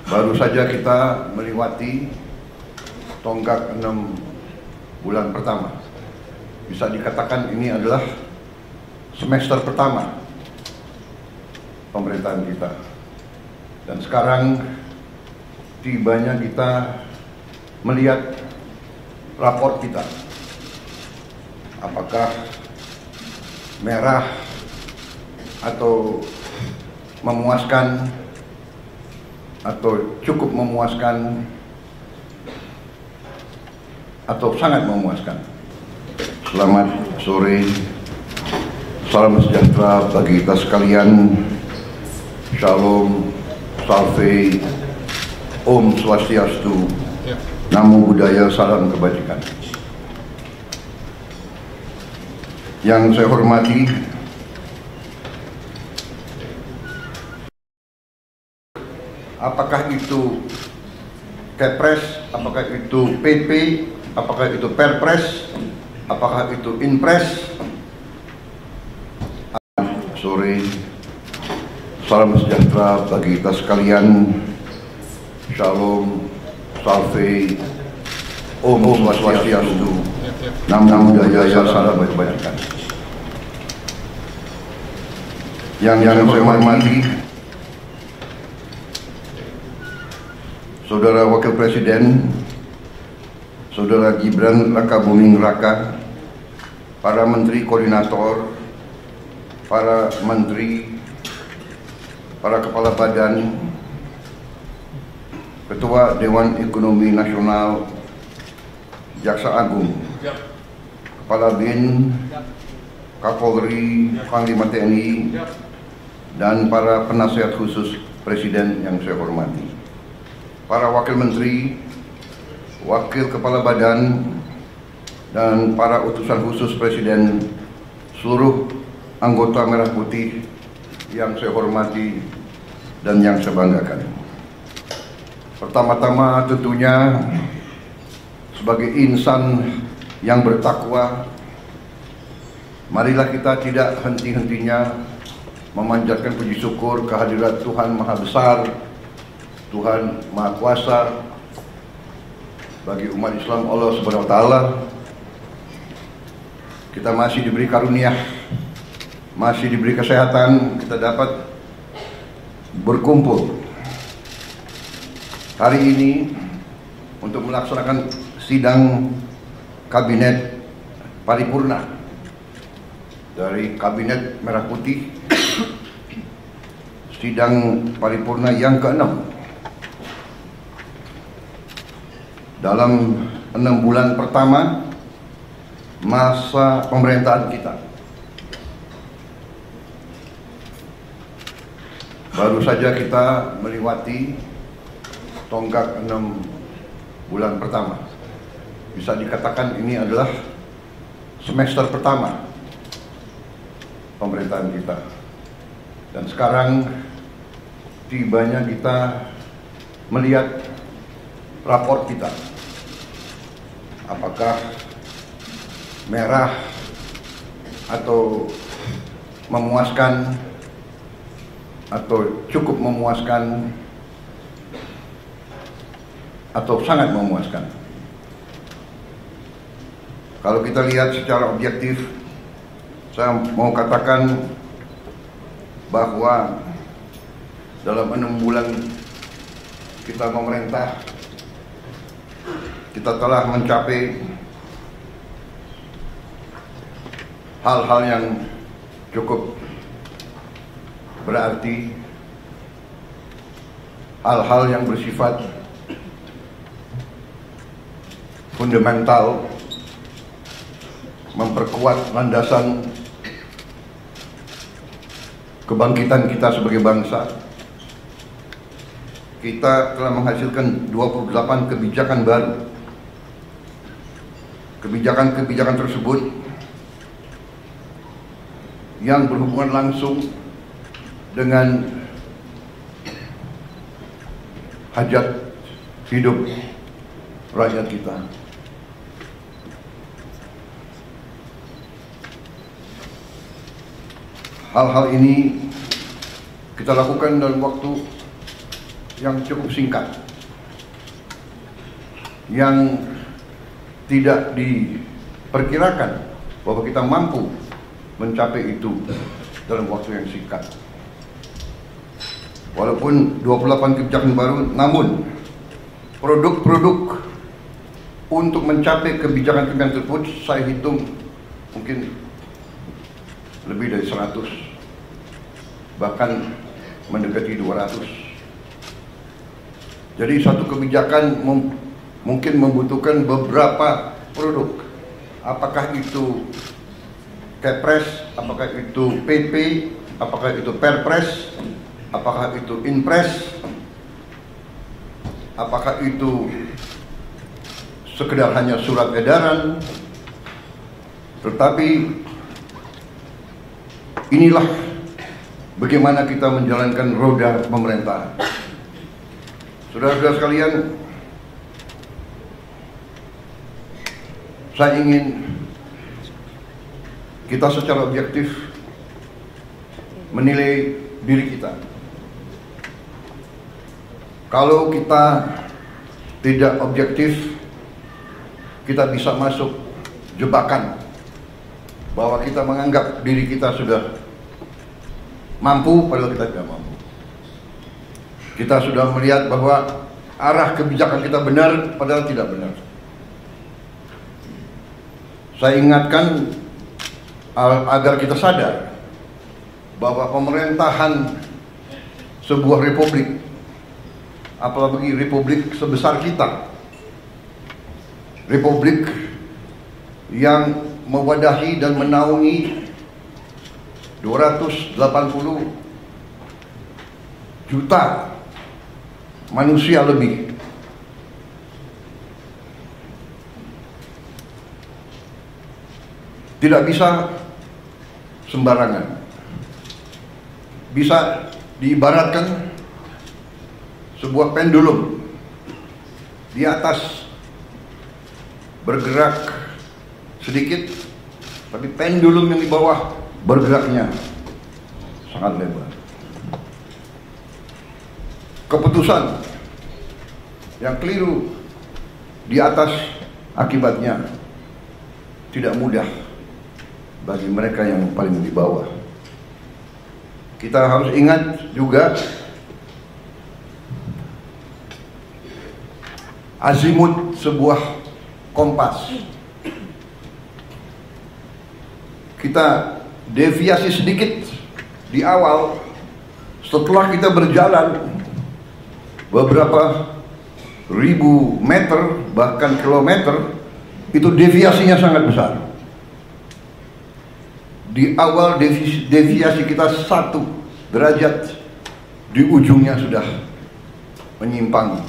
Baru saja kita melewati tonggak 6 bulan pertama. Bisa dikatakan ini adalah semester pertama pemerintahan kita. Dan sekarang tibanya kita melihat rapor kita. Apakah merah atau memuaskan atau cukup memuaskan atau sangat memuaskan. Selamat sore, salam sejahtera bagi kita sekalian. Shalom, salve, Om Swastiastu, Namo Buddhaya, salam kebajikan. Yang saya hormati apakah itu Kepres, apakah itu PP, apakah itu Perpres, apakah itu Inpres. Sore, salam sejahtera bagi kita sekalian. Shalom, salve, Om Swastiastu, Namo Buddhaya, salam kebajikan. Yang saya hormati Saudara Wakil Presiden, Saudara Gibran Rakabuming Raka, para Menteri Koordinator, para Menteri, para Kepala Badan, Ketua Dewan Ekonomi Nasional, Jaksa Agung, Kepala BIN, Kapolri, Panglima TNI, dan para penasihat khusus Presiden yang saya hormati. Para Wakil Menteri, Wakil Kepala Badan, dan para utusan khusus Presiden, seluruh anggota Merah Putih yang saya hormati dan yang saya banggakan. Pertama-tama tentunya sebagai insan yang bertakwa, marilah kita tidak henti-hentinya memanjatkan puji syukur kehadirat Tuhan Maha Besar, Tuhan Maha Kuasa. Bagi umat Islam, Allah Subhanahu wa Ta'ala, kita masih diberi karunia, masih diberi kesehatan, kita dapat berkumpul hari ini untuk melaksanakan sidang kabinet paripurna dari Kabinet Merah Putih, sidang paripurna yang ke-6 dalam 6 bulan pertama masa pemerintahan kita. Baru saja kita melewati tonggak 6 bulan pertama. Bisa dikatakan ini adalah semester pertama pemerintahan kita. Dan sekarang tibanya kita melihat rapor kita. Apakah merah atau memuaskan atau cukup memuaskan atau sangat memuaskan. Kalau kita lihat secara objektif, saya mau katakan bahwa dalam 6 bulan kita memerintah, kita telah mencapai hal-hal yang cukup berarti, hal-hal yang bersifat fundamental, memperkuat landasan kebangkitan kita sebagai bangsa. Kita telah menghasilkan 28 kebijakan baru. Kebijakan-kebijakan tersebut yang berhubungan langsung dengan hajat hidup rakyat kita. Hal-hal ini kita lakukan dalam waktu yang cukup singkat, yang tidak diperkirakan bahwa kita mampu mencapai itu dalam waktu yang singkat. Walaupun 28 kebijakan baru, namun produk-produk untuk mencapai kebijakan-kebijakan tersebut saya hitung mungkin lebih dari 100, bahkan mendekati 200. Jadi satu kebijakan mungkin membutuhkan beberapa produk. Apakah itu Kepres, apakah itu PP, apakah itu Perpres, apakah itu Inpres, apakah itu sekedar hanya surat edaran. Tetapi inilah bagaimana kita menjalankan roda pemerintahan. Saudara-saudara sekalian, saya ingin kita secara objektif menilai diri kita. Kalau kita tidak objektif, kita bisa masuk jebakan bahwa kita menganggap diri kita sudah mampu, padahal kita tidak mampu. Kita sudah melihat bahwa arah kebijakan kita benar, padahal tidak benar. Saya ingatkan agar kita sadar bahwa pemerintahan sebuah republik, apalagi republik sebesar kita, republik yang mewadahi dan menaungi 280 juta manusia lebih, tidak bisa sembarangan. Bisa diibaratkan sebuah pendulum, di atas bergerak sedikit, tapi pendulum yang di bawah bergeraknya sangat lebar. Keputusan yang keliru di atas akibatnya tidak mudah bagi mereka yang paling di bawah. Kita harus ingat juga azimut sebuah kompas. Kita deviasi sedikit di awal, setelah kita berjalan beberapa ribu meter bahkan kilometer, itu deviasinya sangat besar. Di awal deviasi kita 1 derajat, di ujungnya sudah menyimpang